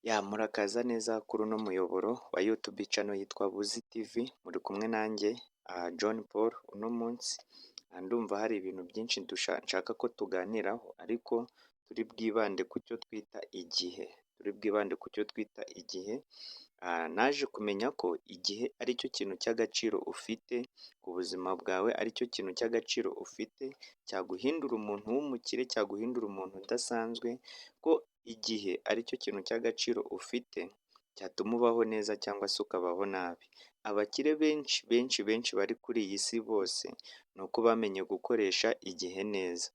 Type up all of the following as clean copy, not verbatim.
Murakaza neza kuri uno muyoboro wa YouTube channel yitwa Buzi TV, muri kumwe nanjye John Paul. Uno munsi ndumva hari ibintu byinshi nshaka ko tuganiraho, ariko turi bwibande ku cyo twita igihe. Naje kumenya ko igihe ari cyo kintu cy'agaciro ufite ku buzima bwawe, ari cyo kintu cy'agaciro ufite cyaguhindura umuntu w'umukire, cyaguhindura umuntu udasanzwe, ko igihe ari cyo kintu cy'agaciro ufite cyatuma ubaho neza cyangwa se ukabaho nabi. Abakire benshi benshi benshi bari kuri iyi si bose ni uko bamenye gukoresha igihe neza.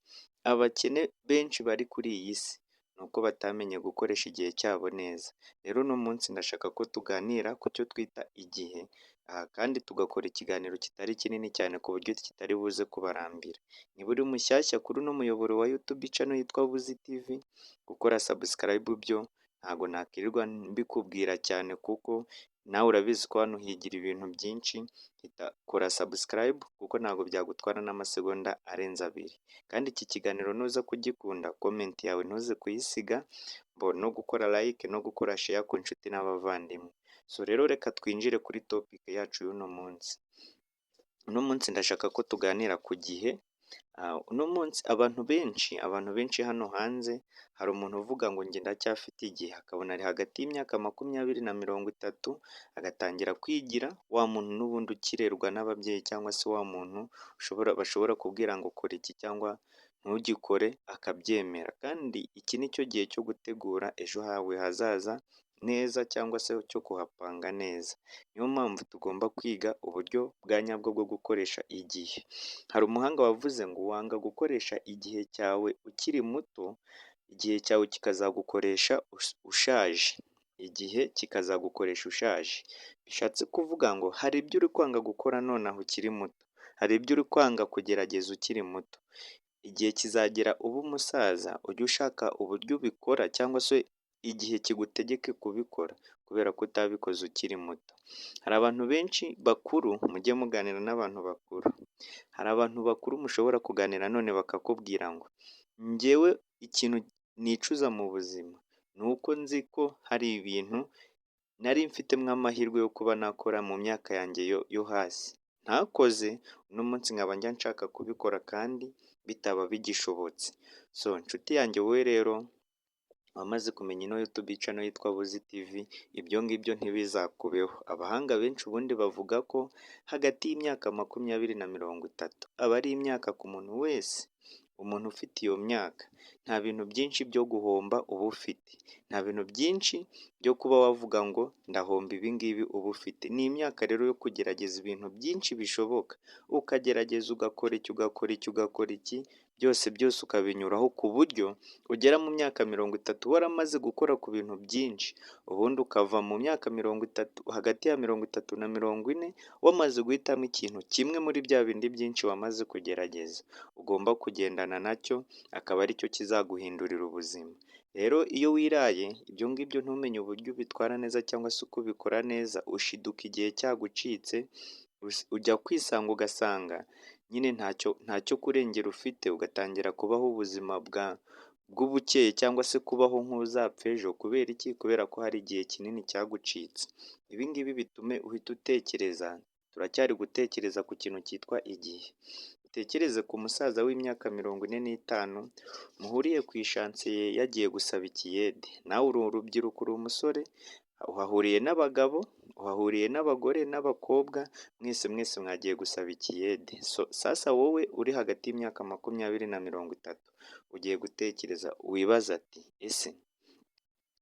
Abakene benshi bari kuri iyi si ni uko batamenye gukoresha igihe cyabo neza. Rero uno munsi ndashaka ko tuganira ku cyo twita igihe, kandi tugakora ikiganiro kitari kinini cyane ku buryo kitari buze kubarambira. Niba uri mushyashya kuri uno muyoboro wa YouTube channel yitwa Buzi TV, gukora subscribe byo ntago nakirirwa mbikubwira cyane, kuko nawe urabizi ko hano higira ibintu byinshi. Kora subscribe kuko ntabwo byagutwara n'amasegonda arenze 2, kandi iki kiganiro nuza kugikunda comment yawe ntuze kuyisiga, no gukora like no gukora share ku nshuti n'abavandimwe. So rero reka twinjire kuri topic yacu y'uno munsi. Uno munsi ndashaka ko tuganira ku gihe. Uno munsi abantu benshi hano hanze, hari umuntu uvuga ngo njye ndacyafite igihe, akabona ari hagati y'imyaka 20 na 30, agatangira kwigira wa muntu n'ubundi ukirerwa n'ababyeyi, cyangwa se wa muntu bashobora kubwira ngo kora iki cyangwa ntugikore akabyemera. Kandi iki ni cyo gihe cyo gutegura ejo hawe hazaza neza, cyangwa se cyo kuhapanga neza. Niyo mpamvu tugomba kwiga uburyo bwa nyabwo bwo gukoresha igihe. Hari umuhanga wavuze ngo wanga gukoresha igihe cyawe ukiri muto, igihe cyawe kikazagukoresha ushaje. Igihe kikazagukoresha ushaje. Bishatse kuvuga ngo hari ibyo uri kwanga gukora nonaha ukiri muto, hari ibyo uri kwanga kugerageza ukiri muto. Igihe kizagera uba umusaza ujye ushaka uburyo ubikora, cyangwa se igihe kigutegeke kubikora, kubera ko utabikoze ukiri muto. Hari abantu benshi bakuru, mujye muganira n'abantu bakuru. Hari abantu bakuru mushobora kuganira none bakakubwira ngo njyewe ikintu nicuza mu buzima ni uko nzi ko hari ibintu nari mfitemo amahirwe yo kuba nakora mu myaka yanjye yo hasi ntakoze, uno munsi nkaba njya nshaka kubikora kandi bitaba bigishobotse. So nshuti yanjye, wowe rero wamaze kumenya ino YouTube channel yitwa Buzi TV, ibyo ngibyo ntibizakubeho. Abahanga benshi ubundi bavuga ko hagati y'imyaka 20 na 30 aba ari imyaka ku muntu wese. Umuntu ufite iyo myaka nta bintu byinshi byo guhomba uba ufite, nta bintu byinshi byo kuba wavuga ngo ndahomba ibi ngibi uba ufite. Ni imyaka rero yo kugerageza ibintu byinshi bishoboka, ukagerageza ugakora iki byose ukabinyuraho, ku buryo ugera mu myaka 30 waramaze gukora ku bintu byinshi, ubundi ukava mu myaka 30 hagati ya 30 na 40 wamaze guhitamo ikintu kimwe muri bya bindi byinshi wamaze kugerageza. Ugomba kugendana nacyo, akaba ari cyo kizaguhindurira ubuzima. Rero iyo wiraye ibyo ngibyo ntumenye uburyo ubitwara neza cyangwa se uko ubikora neza, ushiduka igihe cyagucitse, ujya kwisanga ugasanga nyine ntacyo kurengera ufite, ugatangira kubaho ubuzima bw'ubukeye, cyangwa se kubaho nk'uzapfa ejo. Kubera iki? Kubera ko hari igihe kinini cyagucitse. Ibi ngibi bitume uhita utekereza, turacyari gutekereza ku kintu cyitwa igihe. Utekereze ku musaza w'imyaka 45 muhuriye ku ishansiye yagiye gusaba ikiyede. Nawe uri urubyiruko, uri umusore, uhahuriye n'abagabo, uhahuriye n'abagore n'abakobwa, mwese mwagiye gusaba ikiyede. Sasa wowe uri hagati y'imyaka 20 na 30 ugiye gutekereza, wibaza ati ese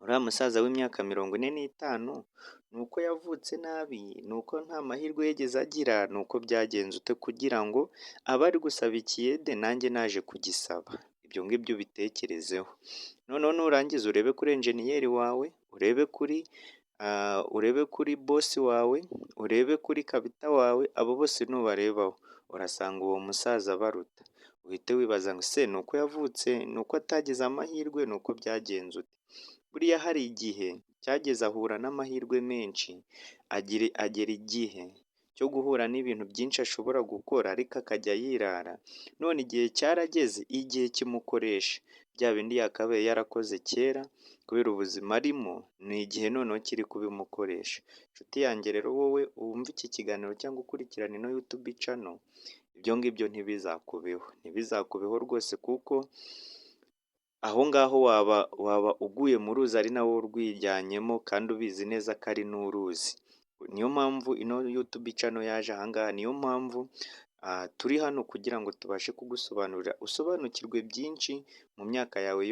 uriya musaza w'imyaka 45 ni uko yavutse nabi, ni uko nta mahirwe yigeze agira, ni uko byagenze ute kugira ngo abe ari gusaba ikiyede nanjye naje kugisaba? Ibyo ngibyo ubitekerezeho. Noneho nurangiza urebe kuri enjeniyeri wawe, urebe kuri bosi wawe, urebe kuri kabita wawe, abo bose nubarebaho urasanga uwo musaza baruta. Uhite wibaza ngo se ni uko yavutse, ni uko atagize amahirwe, ni uko byagenze ute? Buriya hari igihe cyageze ahura n'amahirwe menshi, agera igihe cyo guhura n'ibintu byinshi ashobora gukora, ariko akajya yirara. None igihe cyarageze, igihe kimukoresha bya bindi yakabaye yarakoze kera kubera ubuzima arimo, ni igihe noneho kiri kubimukoresha. Nshuti yanjye rero wowe wumva iki kiganiro cyangwa ukurikirana ino YouTube channel, ibyo ngibyo ntibizakubeho, ntibizakubeho rwose kuko aho ngaho waba uguye mu ruzi ari nawo urwijyanyemo kandi ubizi neza ko ari n'uruzi. Niyo mpamvu ino YouTube channel yaje aha ngaha, niyo mpamvu turi hano kugira ngo tubashe kugusobanurira, usobanukirwe byinshi mu myaka yawe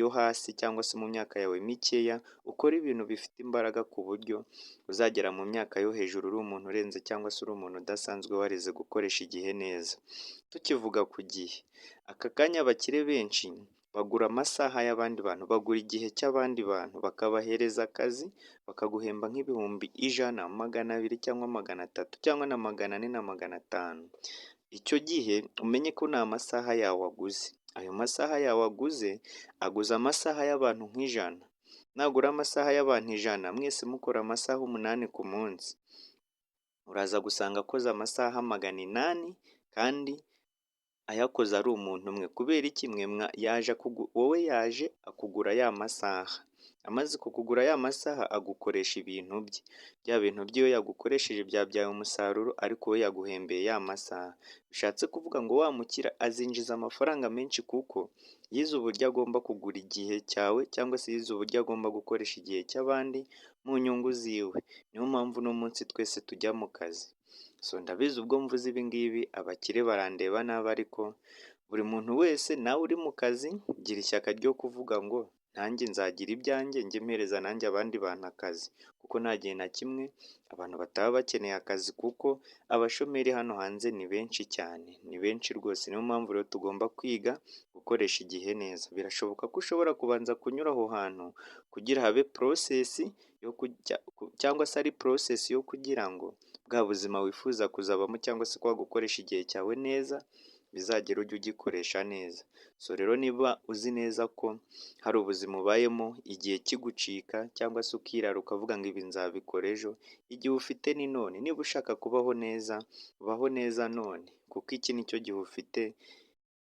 yo hasi cyangwa se mu myaka yawe mikeya, ukora ibintu bifite imbaraga ku buryo uzagera mu myaka yo hejuru uri umuntu urenze cyangwa se uri umuntu udasanzwe warize gukoresha igihe neza. Tukivuga ku gihe, aka kanya abakire benshi bagura amasaha y'abandi bantu, bagura igihe cy'abandi bantu, bakabahereza akazi, bakaguhemba nk'ibihumbi 100, 200 cyangwa 300 cyangwa na 400 na 500. Icyo gihe umenye ko ni amasaha yawe waguze. Ayo masaha yawe waguze, aguze amasaha y'abantu nk'ijana. Nagura amasaha y'abantu 100, mwese mukora amasaha 8 ku munsi, uraza gusanga akoze amasaha 800 kandi ayakoze ari umuntu umwe. Kubera iki? Wowe yaje akugura ya masaha, amaze kukugura ya masaha agukoresha ibintu bye, bya bintu bye iyo yagukoresheje byabyaye umusaruro, ariko we yaguhembeye ya masaha. Bishatse kuvuga ngo wamukira azinjiza amafaranga menshi kuko yize uburyo agomba kugura igihe cyawe cyangwa se yize uburyo agomba gukoresha igihe cy'abandi mu nyungu ziwe. Niyo mpamvu uno munsi twese tujya mu kazi. Ndabizi ubwo mvuze ibi ngibi abakire barandeba nabi, ariko buri muntu wese nawe uri mu kazi gira ishyaka ryo kuvuga ngo nanjye nzagira ibyanjye, njye mpereza nanjye abandi bantu akazi, kuko nta gihe na kimwe abantu bataba bakeneye akazi, kuko abashomeri hano hanze ni benshi cyane, ni benshi rwose. Niyo mpamvu rero tugomba kwiga gukoresha igihe neza. Birashoboka ko ushobora kubanza kunyura aho hantu kugira habe process yo cyangwa se ari process yo kugira ngo bwa buzima wifuza kuzabamo cyangwa se kuba gukoresha igihe cyawe neza bizagera ujye ugikoresha neza. Rero niba uzi neza ko hari ubuzima ubayemo igihe kigucika cyangwa se ukirara ukavuga ngo ibi nzabikora ejo, igihe ufite ni none. Niba ushaka kubaho neza, baho neza none kuko iki nicyo gihe ufite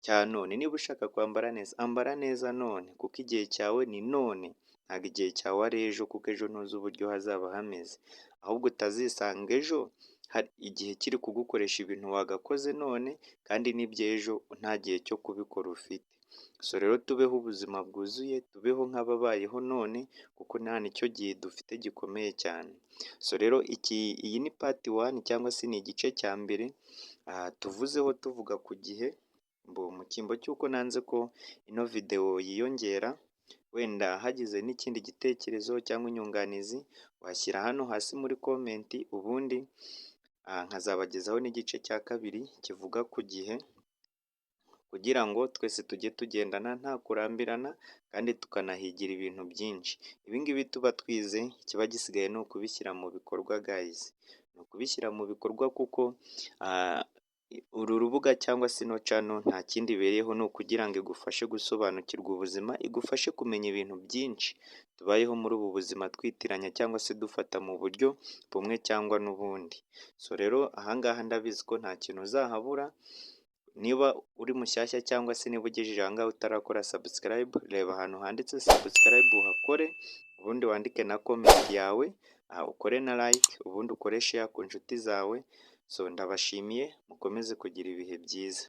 cya none. Niba ushaka kwambara neza, ambara neza none kuko igihe cyawe ni none, ntabwo igihe cyawe ari ejo, kuko ejo ntuzi uburyo hazaba hameze, ahubwo utazisanga ejo hari igihe kiri kugukoresha ibintu wagakoze none kandi n'iby'ejo nta gihe cyo kubikora ufite. Rero tubeho ubuzima bwuzuye, tubeho nk'ababayeho none kuko nta nicyo gihe dufite gikomeye cyane. Rero iyi ni part 1 cyangwa se ni igice cya mbere tuvuzeho tuvuga ku gihe, mu cyimbo cy'uko nanze ko ino video yiyongera. Wenda hagize n'ikindi gitekerezo cyangwa inyunganizi washyira hano hasi muri comment, ubundi nkazabagezaho n'igice cya kabiri kivuga ku gihe, kugira ngo twese tujye tugendana nta kurambirana kandi tukanahigira ibintu byinshi. Ibi ngibi tuba twize, ikiba gisigaye ni ukubishyira mu bikorwa guys, ni ukubishyira mu bikorwa kuko uru rubuga cyangwa se ino channel nta kindi ibereyeho, ni ukugira ngo igufashe gusobanukirwa ubuzima, igufashe kumenya ibintu byinshi tubayeho muri ubu buzima twitiranya cyangwa se dufata mu buryo bumwe cyangwa n'ubundi. Rero aha ngaha ndabizi ko nta kintu uzahabura. Niba uri mushyashya cyangwa se niba ugejeje aha ngaha utarakora subscribe, reba ahantu handitse subscribe uhakore, ubundi wandike na comment yawe, ukore na like, ubundi ukore share ku nshuti zawe. Ndabashimiye, mukomeze kugira ibihe byiza.